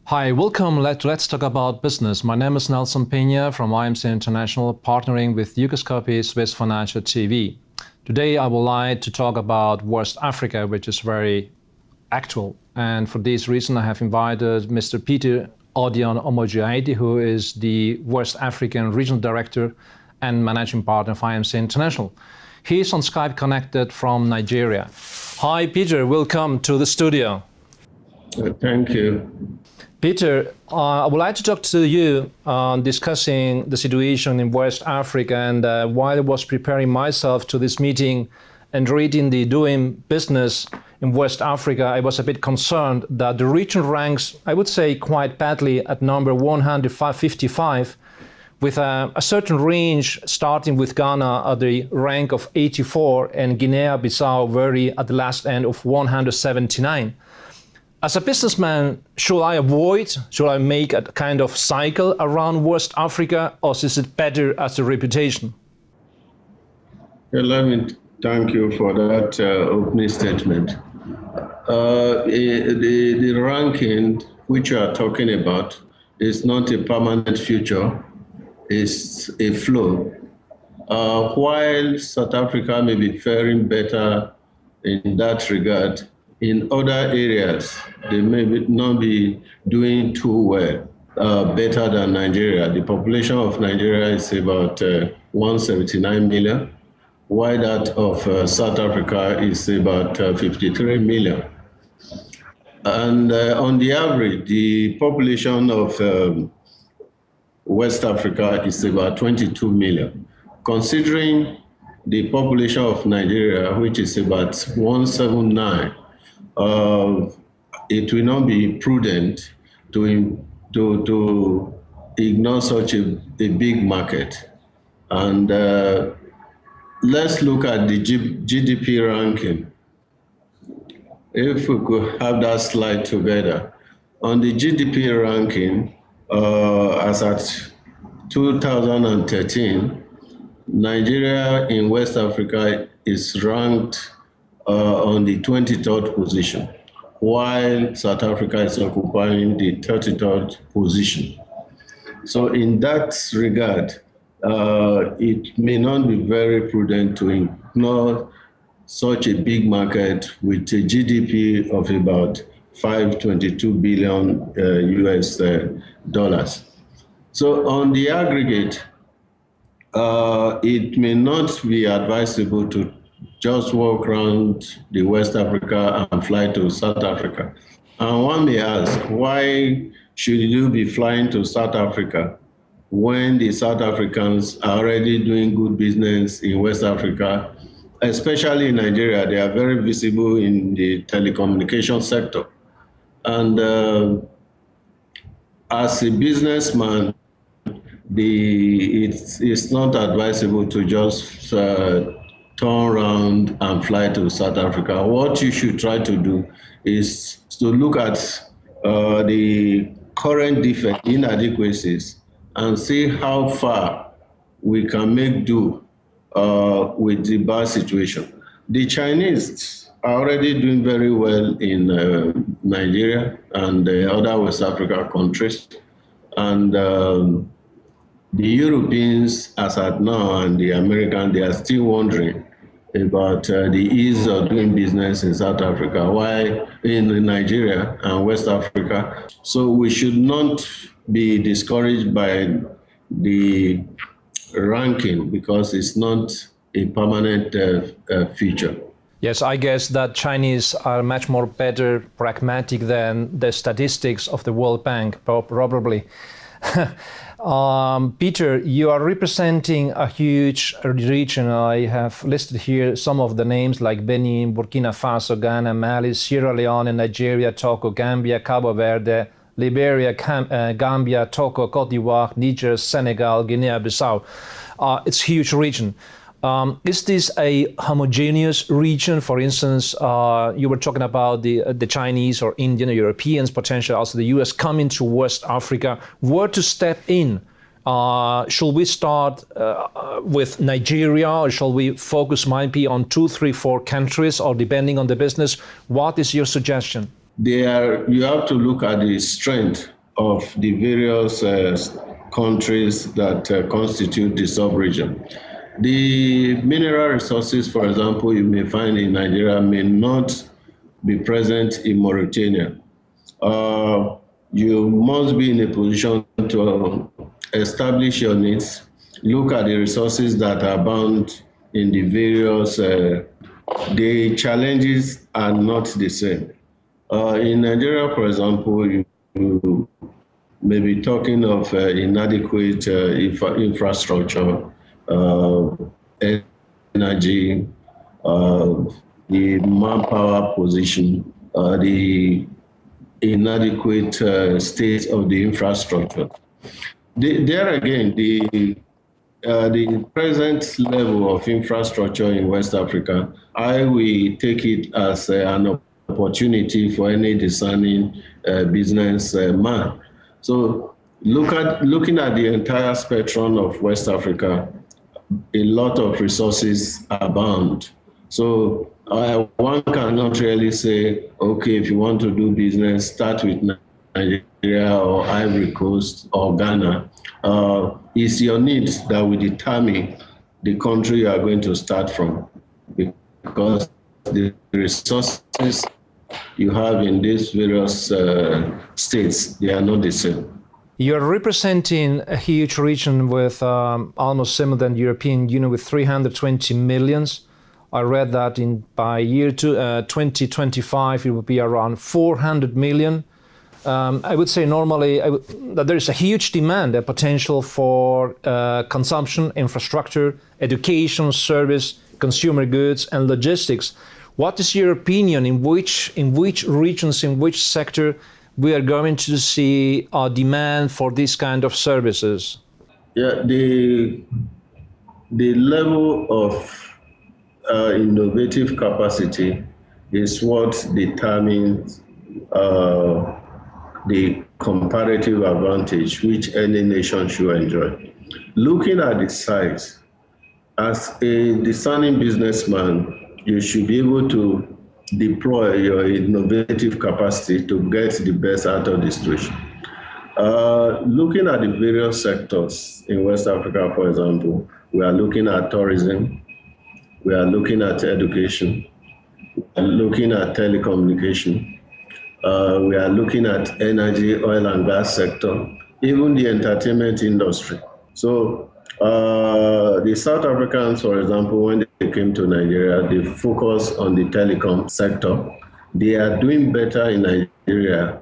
Hi, welcome. Let's talk about business. My name is Nelson Pena from IMC International, partnering with Yugoskopi Swiss Financial TV. Today, I would like to talk about West Africa, which is very actual. And for this reason, I have invited Mr. Peter Odion Omojiaidi, who is the West African Regional Director and Managing Partner of IMC International. He is on Skype connected from Nigeria. Hi, Peter. Welcome to the studio. Thank you. Peter, I would like to talk to you discussing the situation in West Africa. And while I was preparing myself to this meeting and reading the Doing Business in West Africa, I was a bit concerned that the region ranks, I would say, quite badly at number 155, with a certain range starting with Ghana at the rank of 84 and Guinea-Bissau very at the last end of 179. As a businessman, should I make a kind of cycle around West Africa, or is it better as a reputation? Let me thank you for that opening statement. The ranking which you are talking about is not a permanent feature, it's a flow. While South Africa may be faring better in that regard, in other areas, they may not be doing too well, better than Nigeria. The population of Nigeria is about 179 million, while that of South Africa is about 53 million. And on the average, the population of West Africa is about 22 million. Considering the population of Nigeria, which is about 179, it will not be prudent to ignore such a big market. And let's look at the GDP ranking. If we could have that slide together. On the GDP ranking, as at 2013, Nigeria in West Africa is ranked on the 23rd position, while South Africa is occupying the 33rd position. So in that regard, it may not be very prudent to ignore such a big market with a GDP of about 522 billion US dollars. So on the aggregate, it may not be advisable to just walk around the West Africa and fly to South Africa. And one may ask, why should you be flying to South Africa when the South Africans are already doing good business in West Africa, especially in Nigeria? They are very visible in the telecommunication sector. And as a businessman, it's not advisable to just turn around and fly to South Africa. What you should try to do is to look at the current defect inadequacies and see how far we can make do with the bad situation. The Chinese are already doing very well in Nigeria and the other West Africa countries. And the Europeans, as at now, and the Americans, they are still wondering about the ease of doing business in South Africa, while in Nigeria and West Africa. So we should not be discouraged by the ranking because it's not a permanent feature. Yes, I guess that Chinese are much more better pragmatic than the statistics of the World Bank, probably. Peter, you are representing a huge region. I have listed here some of the names like Benin, Burkina Faso, Ghana, Mali, Sierra Leone, Nigeria, Togo, Gambia, Cabo Verde, Liberia, Gambia, Togo, Cote d'Ivoire, Niger, Senegal, Guinea-Bissau. It's a huge region. Is this a homogeneous region? For instance, you were talking about the Chinese or Indian or Europeans, potentially also the US coming to West Africa. Where to step in? Should we start with Nigeria, or shall we focus maybe on 2, 3, 4 countries, or depending on the business? What is your suggestion? you have to look at the strength of the various countries that constitute the sub-region. The mineral resources, for example, you may find in Nigeria may not be present in Mauritania. You must be in a position to establish your needs, look at the resources that are bound in the various, the challenges are not the same. In Nigeria, for example, you may be talking of inadequate infrastructure, energy, the manpower position, the inadequate state of the infrastructure. There again, the present level of infrastructure in West Africa, I will take it as an opportunity for any discerning business man. So looking at the entire spectrum of West Africa, a lot of resources abound. So one cannot really say, okay, if you want to do business, start with Nigeria or Ivory Coast or Ghana. It's your needs that will determine the country you are going to start from, because the resources you have in these various states, they are not the same. You're representing a huge region with almost similar than the European Union with 320 millions. I read that by year 2025 it will be around 400 million. I would say normally that there is a huge demand, a potential for consumption, infrastructure, education, service, consumer goods, and logistics. What is your opinion in which regions, in which sector we are going to see a demand for this kind of services? Yeah, the level of innovative capacity is what determines the comparative advantage which any nation should enjoy. Looking at the size, as a discerning businessman, you should be able to deploy your innovative capacity to get the best out of the situation. Looking at the various sectors in West Africa, for example, we are looking at tourism, we are looking at education, we are looking at telecommunication, we are looking at energy, oil and gas sector, even the entertainment industry. So the South Africans, for example, when they came to Nigeria, they focused on the telecom sector. They are doing better in Nigeria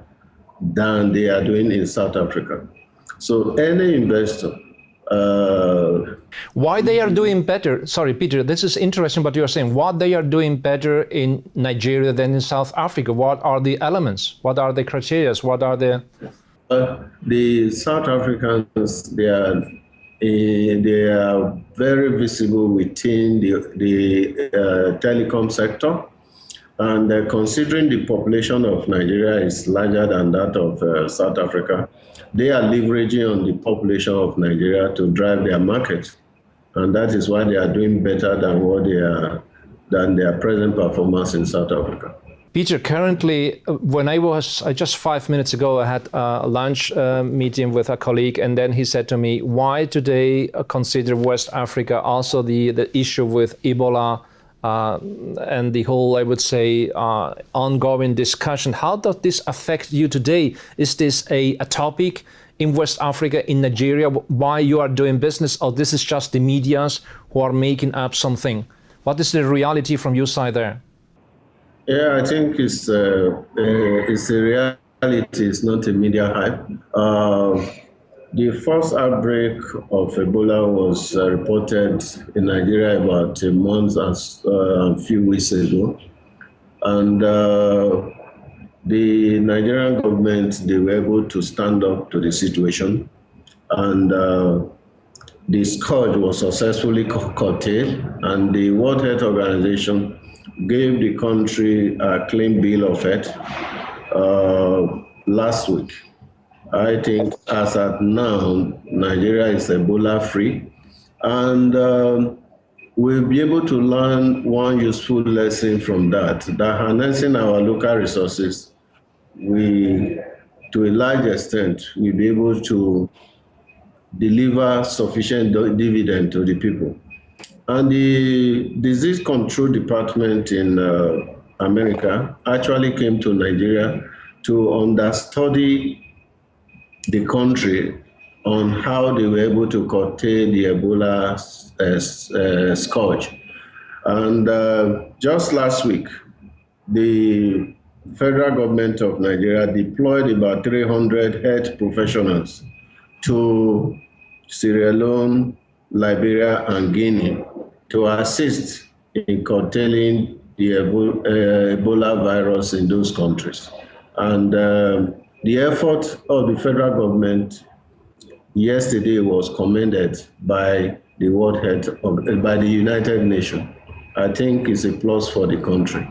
than they are doing in South Africa. So any investor... Why they are doing better? Sorry, Peter, this is interesting what you are saying. What they are doing better in Nigeria than in South Africa? What are the elements? What are the criteria? What are the... The South Africans, they are very visible within the telecom sector. And considering the population of Nigeria is larger than that of South Africa, they are leveraging on the population of Nigeria to drive their market. And that is why they are doing better than their present performance in South Africa. Peter, currently, when just 5 minutes ago, I had a lunch meeting with a colleague, and then he said to me, why today consider West Africa also the issue with Ebola and the whole, I would say, ongoing discussion? How does this affect you today? Is this a topic in West Africa, in Nigeria, why you are doing business, or this is just the medias who are making up something? What is the reality from your side there? Yeah, I think it's a reality. It's not a media hype. The first outbreak of Ebola was reported in Nigeria about a month and a few weeks ago. And the Nigerian government, they were able to stand up to the situation. And the scourge was successfully curtailed. And the World Health Organization gave the country a clean bill of health last week. I think as at now, Nigeria is Ebola free, and we'll be able to learn one useful lesson from that harnessing our local resources we, to a large extent, will be able to deliver sufficient dividend to the people. And the disease control department in America actually came to Nigeria to understudy the country on how they were able to curtail the Ebola scourge. And just last week, the federal government of Nigeria deployed about 300 health professionals to Sierra Leone, Liberia, and Guinea to assist in curtailing the Ebola virus in those countries. And the effort of the federal government yesterday was commended by the World Health, by the United Nations. I think it's a plus for the country.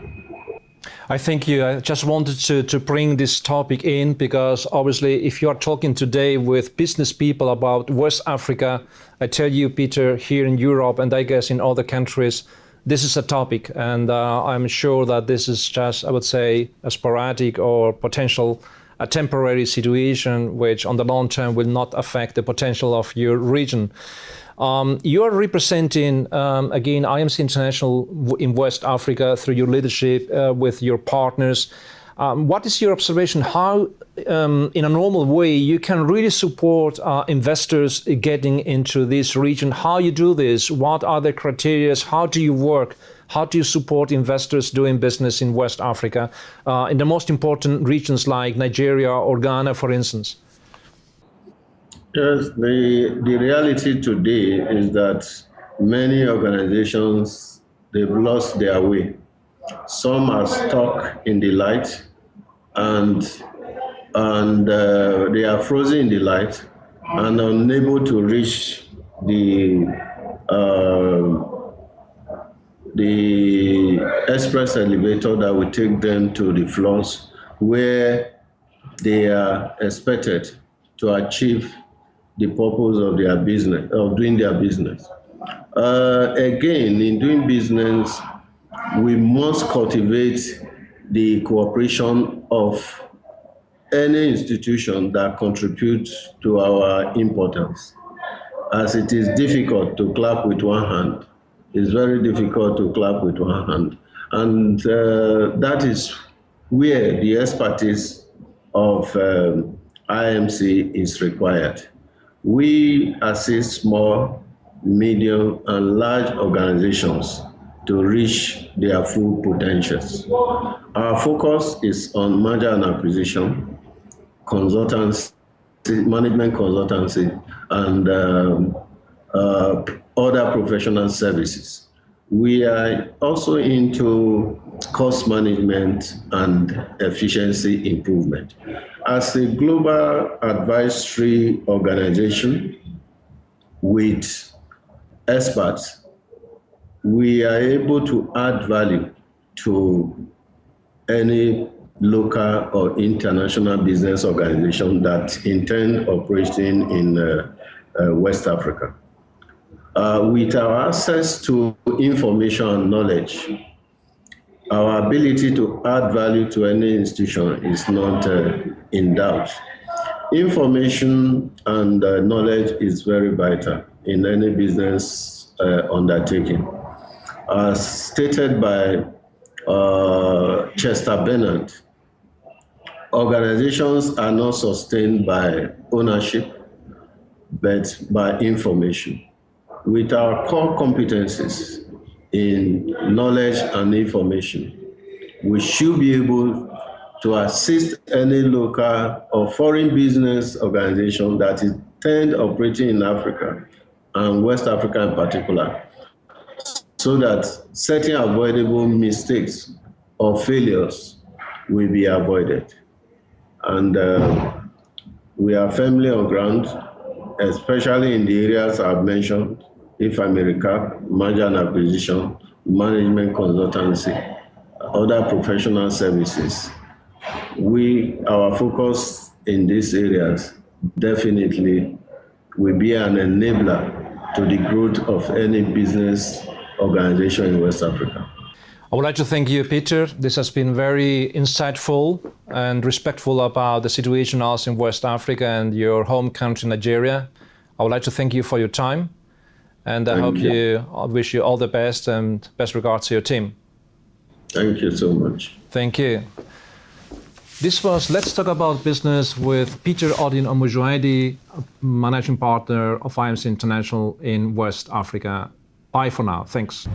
I thank you. I just wanted to bring this topic in because obviously if you are talking today with business people about West Africa, I tell you, Peter, here in Europe and I guess in other countries, this is a topic. And I'm sure that this is just, I would say, a sporadic or a temporary situation which on the long term will not affect the potential of your region. You are representing, again, IMC International in West Africa through your leadership with your partners. What is your observation? How, in a normal way, you can really support investors getting into this region? How you do this? What are the criteria? How do you work? How do you support investors doing business in West Africa, in the most important regions like Nigeria or Ghana, for instance? Yes, the reality today is that many organizations, they've lost their way. Some are stuck in the light and they are frozen in the light and unable to reach the express elevator that will take them to the floors where they are expected to achieve the purpose of their business, of doing their business. Again, in doing business, we must cultivate the cooperation of any institution that contributes to our importance. As it is difficult to clap with one hand, it's very difficult to clap with one hand. And that is where the expertise of IMC is required. We assist small, medium, and large organizations to reach their full potentials. Our focus is on merger and acquisition, consultancy, management consultancy, and other professional services. We are also into cost management and efficiency improvement. As a global advisory organization with experts, we are able to add value to any local or international business organization that intend operating in West Africa. With our access to information and knowledge, our ability to add value to any institution is not in doubt. Information and knowledge is very vital in any business undertaking. As stated by Chester Bennett, organizations are not sustained by ownership, but by information. With our core competencies in knowledge and information, we should be able to assist any local or foreign business organization that is operating in Africa and West Africa in particular, so that certain avoidable mistakes or failures will be avoided. And we are firmly on ground, especially in the areas I've mentioned, if I may recap: merger and acquisition, management consultancy, other professional services. Our focus in these areas definitely will be an enabler to the growth of any business organization in West Africa. I would like to thank you, Peter. This has been very insightful and respectful about the situation also in West Africa and your home country, Nigeria. I would like to thank you for your time, and I wish you all the best and best regards to your team. Thank you so much. Thank you. This was Let's Talk About Business with Peter Odin Omojuaidi, Managing Partner of IMC International in West Africa. Bye for now. Thanks.